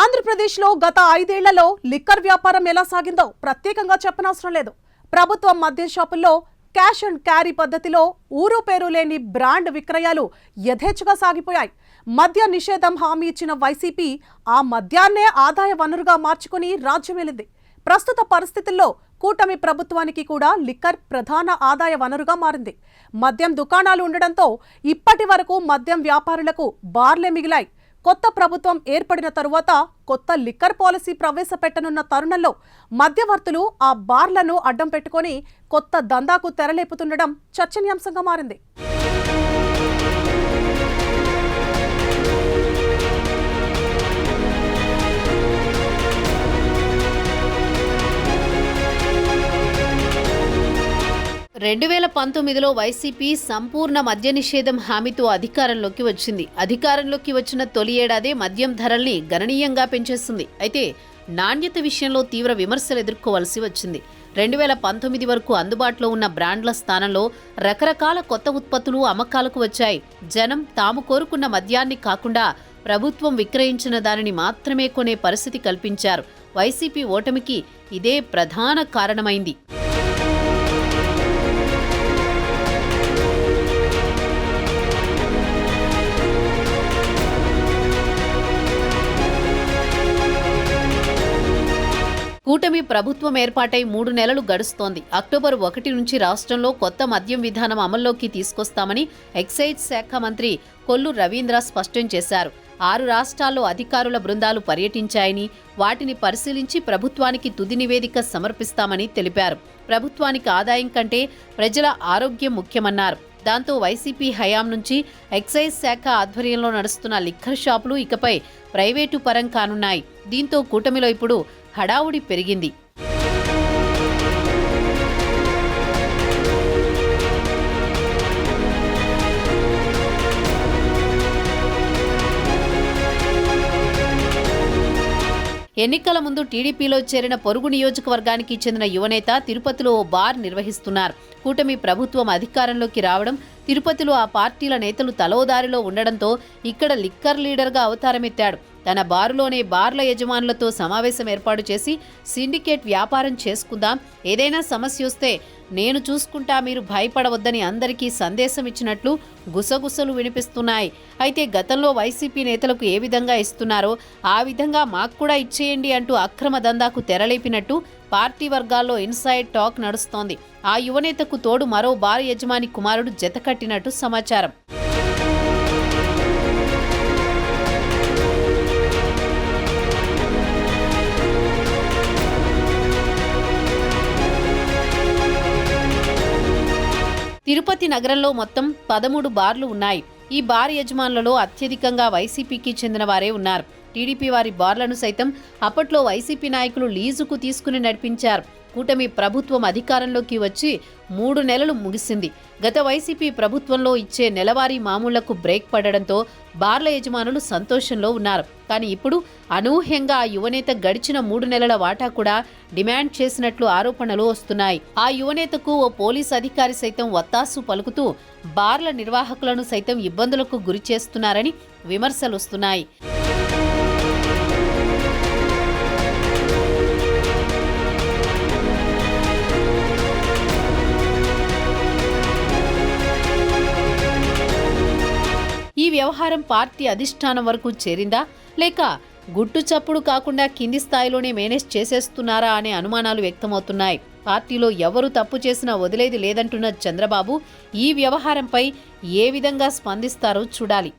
ఆంధ్రప్రదేశ్లో గత 5 ఏళ్లలో లిక్కర్ వ్యాపారం ఎలా సాగిందో ప్రత్యేకంగా చెప్పనవసరం లేదు. ప్రభుత్వం మద్యం షాపుల్లో క్యాష్ అండ్ క్యారీ పద్ధతిలో ఊరు పేరు లేని బ్రాండ్ విక్రయాలు యథేచ్ఛగా సాగిపోయాయి. మద్య నిషేధం హామీ ఇచ్చిన వైసీపీ ఆ మద్యాన్నే ఆదాయ వనరుగా మార్చుకుని రాజ్యమేలింది. ప్రస్తుత పరిస్థితుల్లో కూటమి ప్రభుత్వానికి కూడా లిక్కర్ ప్రధాన ఆదాయ వనరుగా మారింది. మద్యం దుకాణాలు ఉండడంతో ఇప్పటి వరకు మద్యం వ్యాపారులకు బార్లే మిగిలాయి. కొత్త ప్రభుత్వం ఏర్పడిన తరువాత కొత్త లిక్కర్ పాలసీ ప్రవేశపెట్టనున్న తరుణంలో మధ్యవర్తులు ఆ బార్లను అడ్డం పెట్టుకొని కొత్త దందాకు తెరలేపుతుండడం చర్చనీయాంశంగా మారింది. వైసీపీ సంపూర్ణ మద్య నిషేధం హామీతో అధికారంలోకి వచ్చింది. అధికారంలోకి వచ్చిన తొలి ఏడాదే మద్యం ధరల్ని గణనీయంగా పెంచేస్తుంది. అయితే నాణ్యత విషయంలో తీవ్ర విమర్శలు ఎదుర్కోవాల్సి వచ్చింది. 2019 వరకు అందుబాటులో ఉన్న బ్రాండ్ల స్థానంలో రకరకాల కొత్త ఉత్పత్తులు అమ్మకాలకు వచ్చాయి. జనం తాము కోరుకున్న మద్యాన్ని కాకుండా ప్రభుత్వం విక్రయించిన దానిని మాత్రమే కొనే పరిస్థితి కల్పించారు. వైసీపీ ఓటమికి ఇదే ప్రధాన కారణమైంది. కూటమి ప్రభుత్వం ఏర్పాటై 3 నెలలు గడుస్తోంది. అక్టోబర్ 1 నుంచి రాష్ట్రంలో కొత్త మద్యం విధానం అమల్లోకి తీసుకొస్తామని ఎక్సైజ్ శాఖ మంత్రి కొల్లు రవీంద్ర స్పష్టం చేశారు. 6 రాష్ట్రాల్లో అధికారుల బృందాలు పర్యటించాయని, వాటిని పరిశీలించి ప్రభుత్వానికి తుది నివేదిక సమర్పిస్తామని తెలిపారు. ప్రభుత్వానికి ఆదాయం కంటే ప్రజల ఆరోగ్యం ముఖ్యమన్నారు. దాంతో వైసీపీ హయాం నుంచి ఎక్సైజ్ శాఖ ఆధ్వర్యంలో నడుస్తున్న లిక్కర్ షాపులు ఇకపై ప్రైవేటు పరం కానున్నాయి. దీంతో కూటమిలో ఇప్పుడు హడావుడి పెరిగింది. ఎన్నికల ముందు టీడీపీలో చేరిన పొరుగు నియోజకవర్గానికి చెందిన యువనేత తిరుపతిలో ఓ బార్ నిర్వహిస్తున్నారు. కూటమి ప్రభుత్వం అధికారంలోకి రావడం, తిరుపతిలో ఆ పార్టీల నేతలు తలోదారిలో ఉండడంతో ఇక్కడ లిక్కర్ లీడర్గా అవతారమెత్తాడు. తన బారులోనే బార్ల యజమానులతో సమావేశం ఏర్పాటు చేసి సిండికేట్ వ్యాపారం చేసుకుందాం, ఏదైనా సమస్య వస్తే నేను చూసుకుంటా, మీరు భయపడవద్దని అందరికీ సందేశం ఇచ్చినట్లు గుసగుసలు వినిపిస్తున్నాయి. అయితే గతంలో వైసీపీ నేతలకు ఏ విధంగా ఇస్తున్నారో ఆ విధంగా మాకు కూడా ఇచ్చేయండి అంటూ అక్రమ దందాకు తెరలేపినట్టు పార్టీ వర్గాల్లో ఇన్సైడ్ టాక్ నడుస్తోంది. ఆ యువనేతకు తోడు మరో బార్ యజమాని కుమారుడు జతకట్టినట్టు సమాచారం. తిరుపతి నగరంలో మొత్తం 13 బార్లు ఉన్నాయి. ఈ బార్ యజమానులలో అత్యధికంగా వైసీపీకి చెందిన వారే ఉన్నారు. టీడీపీ వారి బార్లను సైతం అప్పట్లో వైసీపీ నాయకులు లీజుకు తీసుకుని నడిపించారు. కూటమి ప్రభుత్వం అధికారంలోకి వచ్చి 3 నెలలు ముగిసింది. గత వైసీపీ ప్రభుత్వంలో ఇచ్చే నెలవారీ మామూళ్లకు బ్రేక్ పడడంతో బార్ల యజమానులు సంతోషంలో ఉన్నారు. కానీ ఇప్పుడు అనూహ్యంగా ఆ యువనేత గడిచిన 3 నెలల వాటా కూడా డిమాండ్ చేసినట్లు ఆరోపణలు వస్తున్నాయి. ఆ యువనేతకు ఓ పోలీస్ అధికారి సైతం వత్తాసు పలుకుతూ బార్ల నిర్వాహకులను సైతం ఇబ్బందులకు గురి చేస్తున్నారని విమర్శలు వస్తున్నాయి. ఈ వ్యవహారం పార్టీ అధిష్టానం వరకు చేరిందా, లేక గుట్టు చప్పుడు కాకుండా కింది స్థాయిలోనే మేనేజ్ చేసేస్తున్నారా అనే అనుమానాలు వ్యక్తమవుతున్నాయి. పార్టీలో ఎవరు తప్పు చేసినా వదిలేది లేదంటున్న చంద్రబాబు ఈ వ్యవహారంపై ఏ విధంగా స్పందిస్తారో చూడాలి.